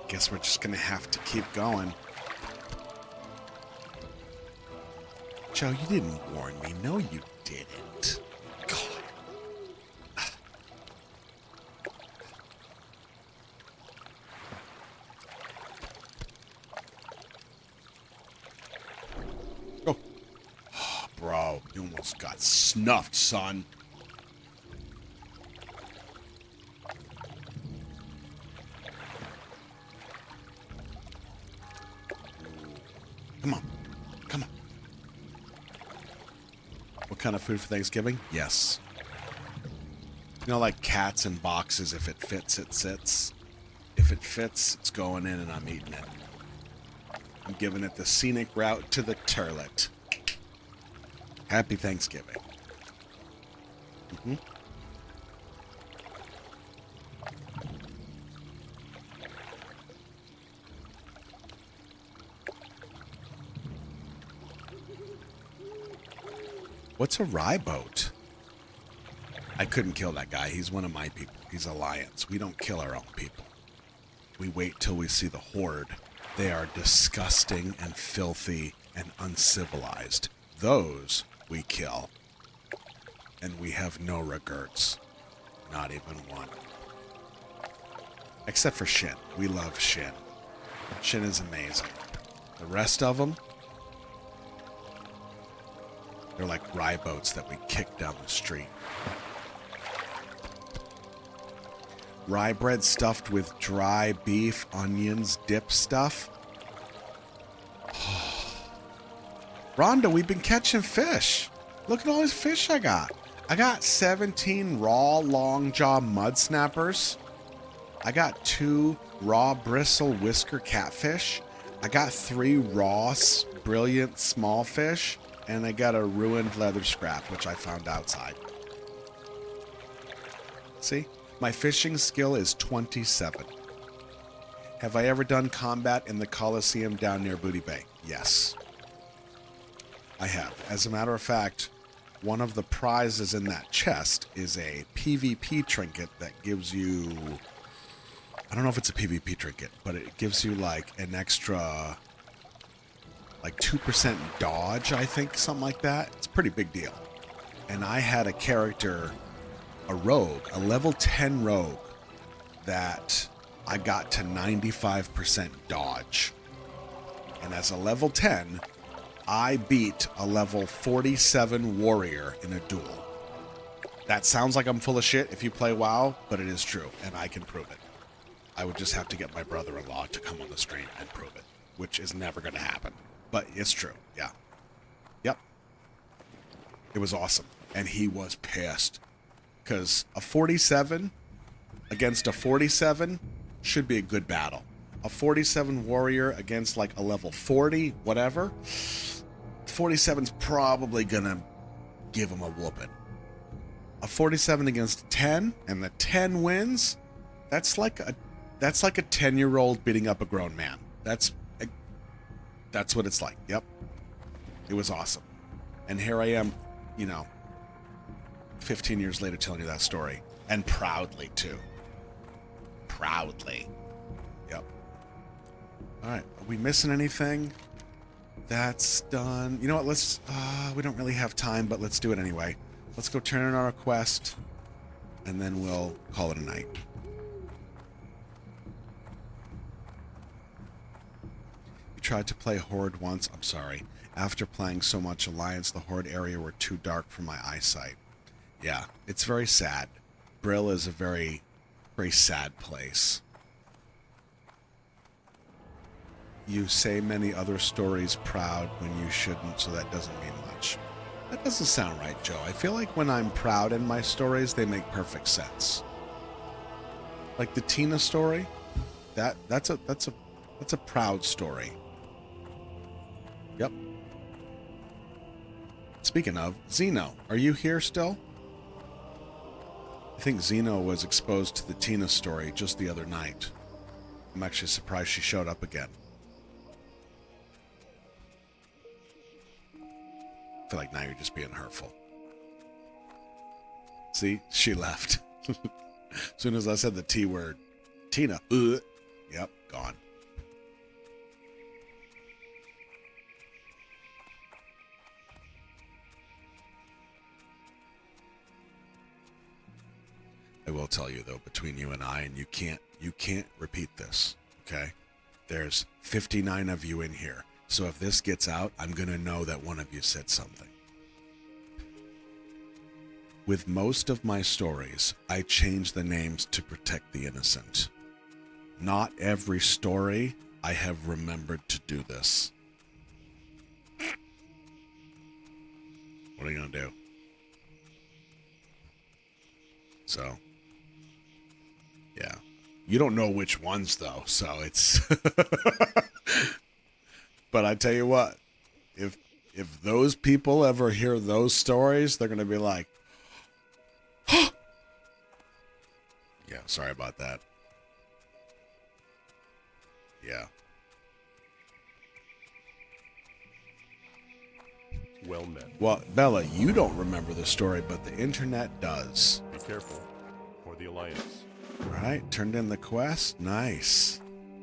Guess we're just gonna have to keep going. Joe, you didn't warn me. No, you didn't. God. almost got snuffed, son. Come on. Come on. What kind of food for Thanksgiving? Yes. You know, like cats in boxes, if it fits, it sits. If it fits, it's going in and I'm eating it. I'm giving it the scenic route to the turlet. Happy Thanksgiving. What's a rye boat? I couldn't kill that guy. He's one of my people. He's Alliance. We don't kill our own people. We wait till we see the Horde. They are disgusting and filthy and uncivilized. Those we kill. And we have no regrets. Not even one. Except for Shin. We love Shin. Shin is amazing. The rest of them, they're like rye boats that we kick down the street. Rye bread stuffed with dry beef, onions, dip stuff. Rhonda, we've been catching fish. Look at all these fish I got. I got 17 raw long jaw mud snappers. I got 2 raw bristle whisker catfish. I got 3 raw brilliant small fish. And I got a ruined leather scrap, which I found outside. See? My fishing skill is 27. Have I ever done combat in the Coliseum down near Booty Bay? Yes. I have. As a matter of fact, one of the prizes in that chest is a PvP trinket that gives you... I don't know if it's a PvP trinket, but it gives you like an extra... like 2% dodge, I think, something like that. It's a pretty big deal. And I had a character, a rogue, a level 10 rogue, that I got to 95% dodge. And as a level 10, I beat a level 47 warrior in a duel. That sounds like I'm full of shit if you play WoW, but it is true, and I can prove it. I would just have to get my brother-in-law to come on the stream and prove it, which is never going to happen. But it's true, yeah. Yep. It was awesome. And he was pissed. Because a 47 against a 47 should be a good battle. A 47 warrior against like a level 40, whatever, 47's probably going to give him a whooping. A 47 against 10, and the 10 wins, that's like a 10-year-old beating up a grown man. That's what it's like. Yep. It was awesome. And here I am, 15 years later telling you that story. And proudly, too. Proudly. Yep. All right. Are we missing anything? That's done. You know what? Let's... we don't really have time, but let's do it anyway. Let's go turn in our quest, and then we'll call it a night. Tried to play Horde once. I'm sorry. After playing so much Alliance, the Horde area were too dark for my eyesight. Yeah, it's very sad. Brill is a very, very sad place. You say many other stories proud when you shouldn't, so that doesn't mean much. That doesn't sound right, Joe. I feel like when I'm proud in my stories, they make perfect sense. Like the Tina story, that's a proud story. Yep. Speaking of, Xeno, are you here still? I think Xeno was exposed to the Tina story just the other night. I'm actually surprised she showed up again. I feel like now you're just being hurtful. See? She left. As soon as I said the T word, Tina, yep, gone. I will tell you though, between you and I, and you can't repeat this, okay? There's 59 of you in here. So if this gets out, I'm going to know that one of you said something. With most of my stories, I change the names to protect the innocent. Not every story I have remembered to do this. What are you gonna do? So, yeah. You don't know which ones though, so it's but I tell you what, if those people ever hear those stories, they're gonna be like, yeah, sorry about that. Yeah. Well met. Well, Bella, you don't remember the story, but the internet does. Be careful, or the Alliance. All right, turned in the quest. Nice.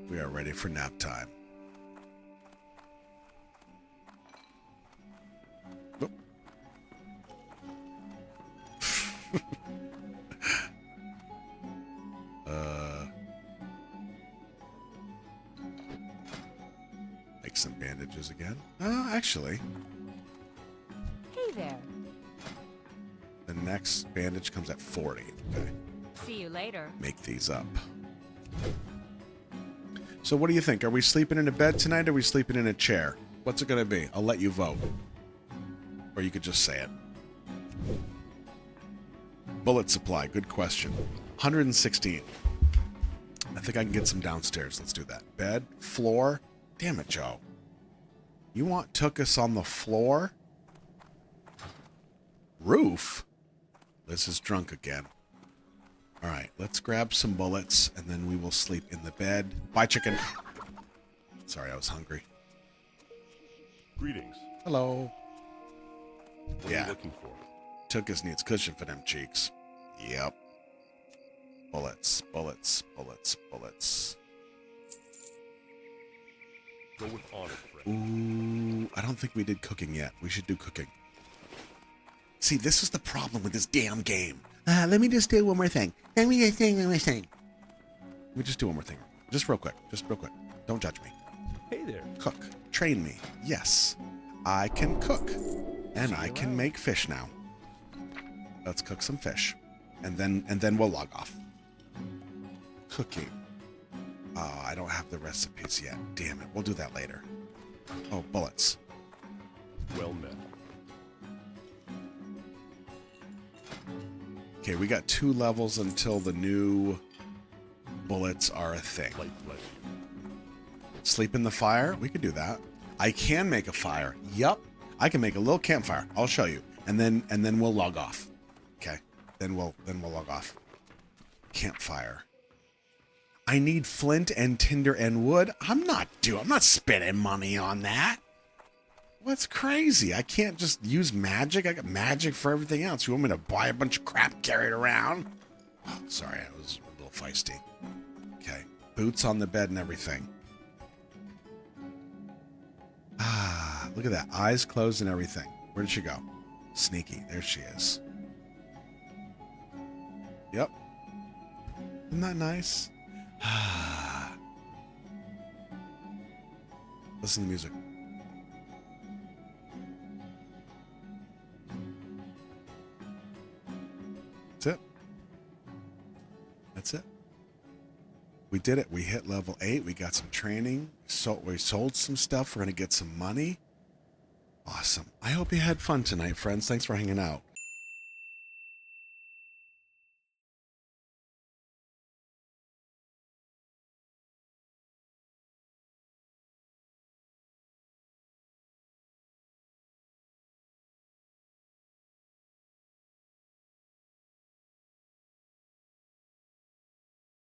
We are ready for nap time. Oop. Make some bandages again. Actually, Hey there. the next bandage comes at 40. Okay. See you later. Make these up. So what do you think? Are we sleeping in a bed tonight or are we sleeping in a chair? What's it going to be? I'll let you vote. Or you could just say it. Bullet supply. Good question. 116. I think I can get some downstairs. Let's do that. Bed. Floor. Damn it, Joe. You want Twokuss on the floor? Roof? Liz is drunk again. All right, let's grab some bullets, and then we will sleep in the bed. Bye, chicken. Sorry, I was hungry. Greetings. Hello. What are Yeah. you looking for? Twokuss needs cushion for them cheeks. Yep. Bullets, bullets, bullets, bullets. Go with honor, friend. Ooh, I don't think we did cooking yet. We should do cooking. See, this is the problem with this damn game. Let me just do one more thing. Let me just do one more thing. Let me just do one more thing. Just real quick. Just real quick. Don't judge me. Hey there. Cook. Train me. Yes. I can cook. And I can make fish now. Let's cook some fish. And then we'll log off. Cooking. Oh, I don't have the recipes yet. Damn it. We'll do that later. Oh, bullets. Well met. Okay, we got 2 levels until the new bullets are a thing. Light bless you. Sleep in the fire? We could do that. I can make a fire. Yup. I can make a little campfire. I'll show you. And then we'll log off. Okay. Then we'll log off. Campfire. I need flint and tinder and wood. I'm not spending money on that. What's crazy? I can't just use magic. I got magic for everything else. You want me to buy a bunch of crap carried around? Oh, sorry, I was a little feisty. Okay. Boots on the bed and everything. Ah, look at that. Eyes closed and everything. Where did she go? Sneaky. There she is. Yep. Isn't that nice? Listen to the music. That's it. That's it. We did it. We hit level 8. We got some training. So we sold some stuff. We're going to get some money. Awesome. I hope you had fun tonight, friends. Thanks for hanging out.